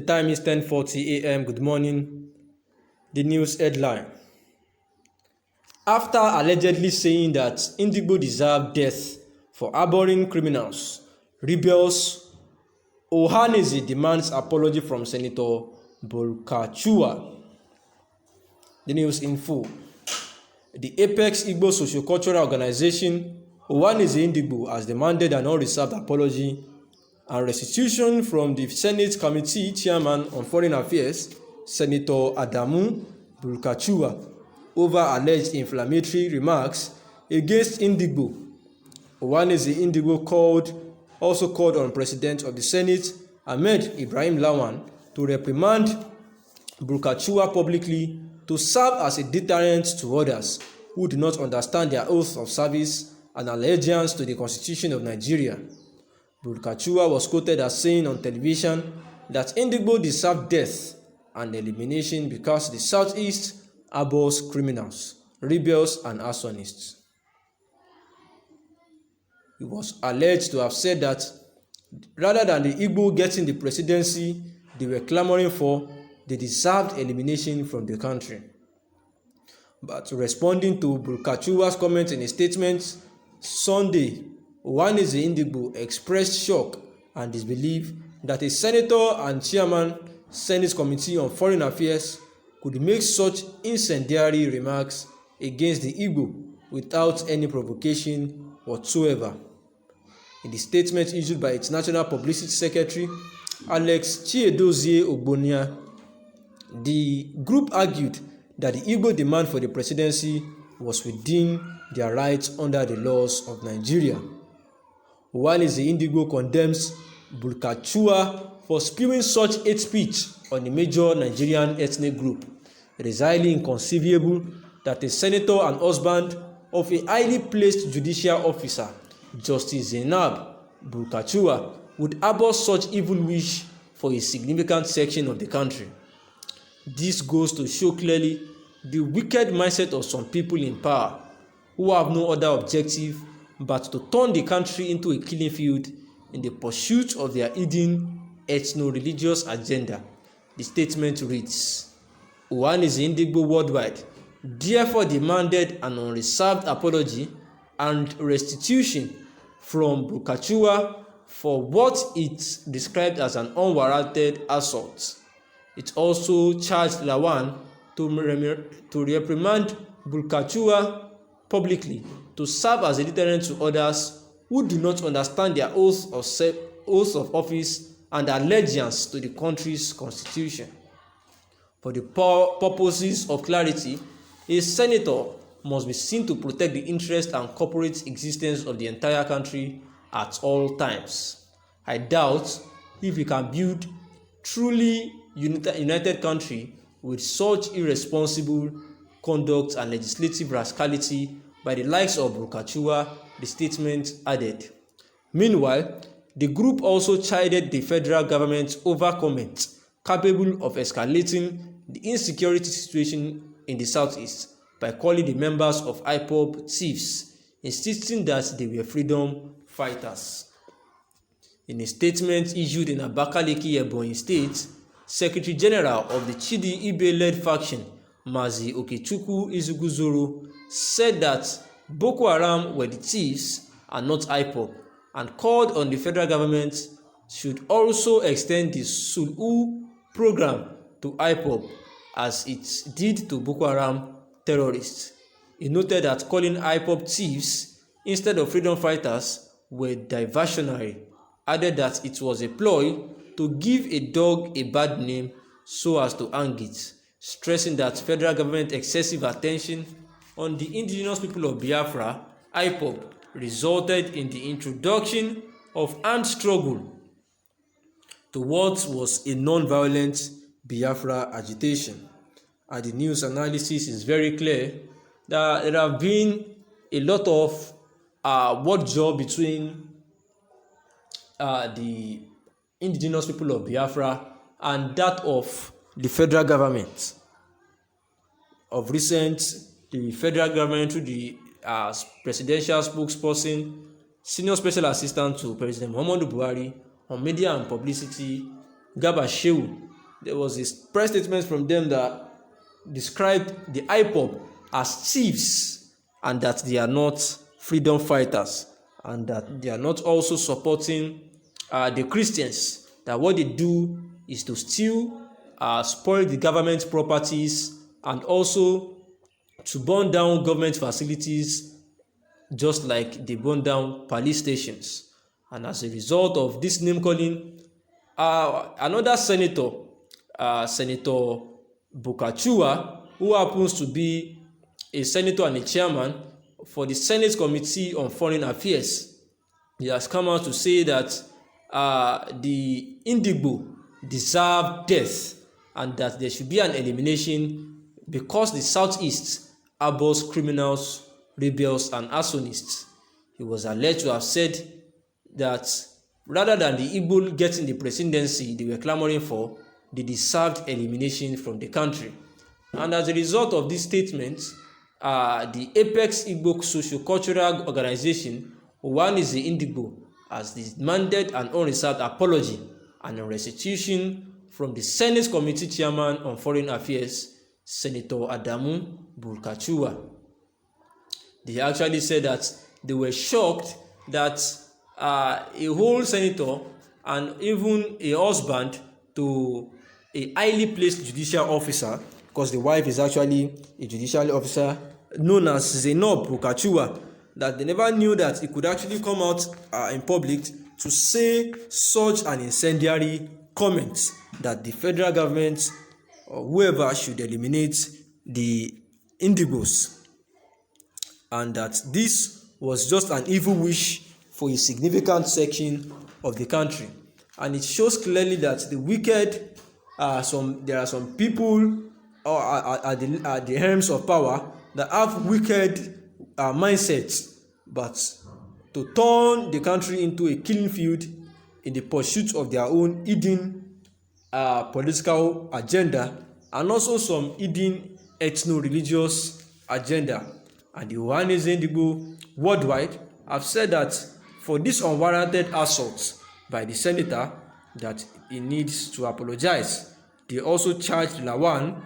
time is 10:40 a.m. Good morning. The news headline. After allegedly saying that Ndigbo deserved death for harboring criminals, rebels, Ohaeneze demands apology from Senator Bukachuwa. The news in full. The Apex Igbo Socio-Cultural Organization, Ohaeneze Ndigbo, has demanded an unreserved apology and restitution from the Senate Committee Chairman on Foreign Affairs, Senator Adamu Bukachuwa, over alleged inflammatory remarks against Ndigbo. Ohaeneze Ndigbo also called on President of the Senate, Ahmed Ibrahim Lawan, to reprimand Bukachuwa publicly to serve as a deterrent to others who do not understand their oath of service and allegiance to the Constitution of Nigeria. Bukachuwa was quoted as saying on television that Ndigbo deserved death and elimination because the Southeast harbors criminals, rebels, and arsonists. He was alleged to have said that rather than the Igbo getting the presidency they were clamoring for, they deserved elimination from the country. But responding to Bukachuwa's comment in a statement Sunday, Ohaeneze Ndigbo expressed shock and disbelief that a senator and chairman Senate Committee on Foreign Affairs could make such incendiary remarks against the Igbo without any provocation whatsoever. In the statement issued by its National Publicity Secretary, Alex Chiedozie Ogbonia, the group argued that the Igbo demand for the presidency was within their rights under the laws of Nigeria. Ohaeneze Ndigbo condemns Bukachuwa for spewing such hate speech on a major Nigerian ethnic group. It is highly inconceivable that a senator and husband of a highly placed judicial officer, Justice Zainab Bukachuwa, would harbor such evil wish for a significant section of the country. This goes to show clearly the wicked mindset of some people in power who have no other objective but to turn the country into a killing field in the pursuit of their hidden ethno-religious agenda. The statement reads, Ohaeneze Ndigbo worldwide therefore demanded an unreserved apology and restitution from Bukachuwa for what it described as an unwarranted assault. It also charged Lawan to reprimand Bukachuwa publicly to serve as a deterrent to others who do not understand their oath of office and allegiance to the country's constitution. For the purposes of clarity, a senator must be seen to protect the interest and corporate existence of the entire country at all times. I doubt if we can build truly united country with such irresponsible conduct and legislative rascality by the likes of Bukachuwa, the statement added. Meanwhile, the group also chided the federal government over comments capable of escalating the insecurity situation in the southeast by calling the members of IPOB thieves, insisting that they were freedom fighters. In a statement issued in Abakaliki, Ebonyi State, Secretary General of the Chidi Ibe-led faction, Mazi Okechukwu Izuguzoro, said that Boko Haram were the thieves and not IPOB, and called on the federal government should also extend the Sulhu program to IPOB as it did to Boko Haram terrorists. He noted that calling IPOB thieves instead of freedom fighters were diversionary, added that it was a ploy to give a dog a bad name so as to hang it, stressing that federal government excessive attention on the indigenous people of Biafra, IPOB, resulted in the introduction of armed struggle to what was a non-violent Biafra agitation. And the news analysis is very clear that there have been a lot of word job between the indigenous people of Biafra and that of the federal government. Of recent, the federal government through the presidential spokesperson, senior special assistant to President Muhammadu Buhari on media and publicity, Garba Shehu, there was a press statement from them that described the IPOB as thieves, and that they are not freedom fighters, and that they are not also supporting the Christians, that what they do is to steal, spoil the government properties, and also to burn down government facilities, just like they burn down police stations. And as a result of this name calling, another senator, Senator Bukachuwa, who happens to be a senator and a chairman for the Senate Committee on Foreign Affairs, he has come out to say that the Indigbo deserve death, and that there should be an elimination because the Southeast harbors criminals, rebels, and arsonists. He was alleged to have said that rather than the Igbo getting the presidency they were clamoring for, they deserved elimination from the country. And as a result of this statement, the Apex Igbo Socio-Cultural Organization, Ohaeneze Indigbo, has demanded an unreserved apology and a restitution from the Senate Committee Chairman on Foreign Affairs, Senator Adamu Bukachuwa. They actually said that they were shocked that a whole senator and even a husband to a highly placed judicial officer, because the wife is actually a judicial officer known as Zainab Bukachuwa, that they never knew that it could actually come out in public to say such an incendiary comment that the federal government or whoever should eliminate the Indigbos, and that this was just an evil wish for a significant section of the country. And it shows clearly that the wicked, there are some people at the helms of power that have wicked mindsets, but to turn the country into a killing field in the pursuit of their own hidden political agenda, and also some hidden ethno-religious agenda. And the Ohaeneze Indigbo worldwide have said that for this unwarranted assault by the senator, that he needs to apologize. They also charged Lawan,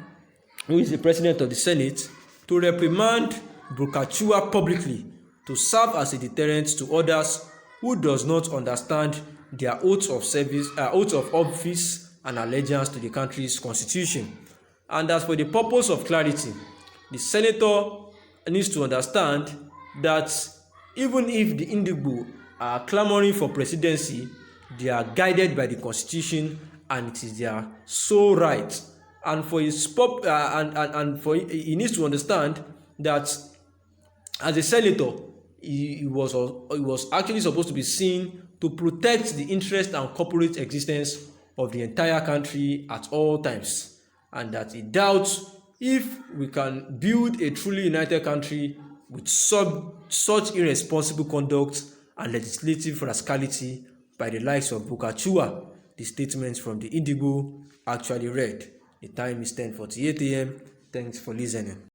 who is the president of the Senate, to reprimand Bukachuwa publicly to serve as a deterrent to others who does not understand their oath of service, oath of office and allegiance to the country's constitution. And as for the purpose of clarity, the senator needs to understand that even if the Indigbo are clamoring for presidency, they are guided by the constitution, and it is their sole right. And for his he needs to understand that as a senator, he was actually supposed to be seen to protect the interest and corporate existence of the entire country at all times, and that he doubts if we can build a truly united country with such irresponsible conduct and legislative rascality by the likes of Bukachuwa. The statements from the Indigbo actually read. The time is 10:48 a.m. Thanks for listening.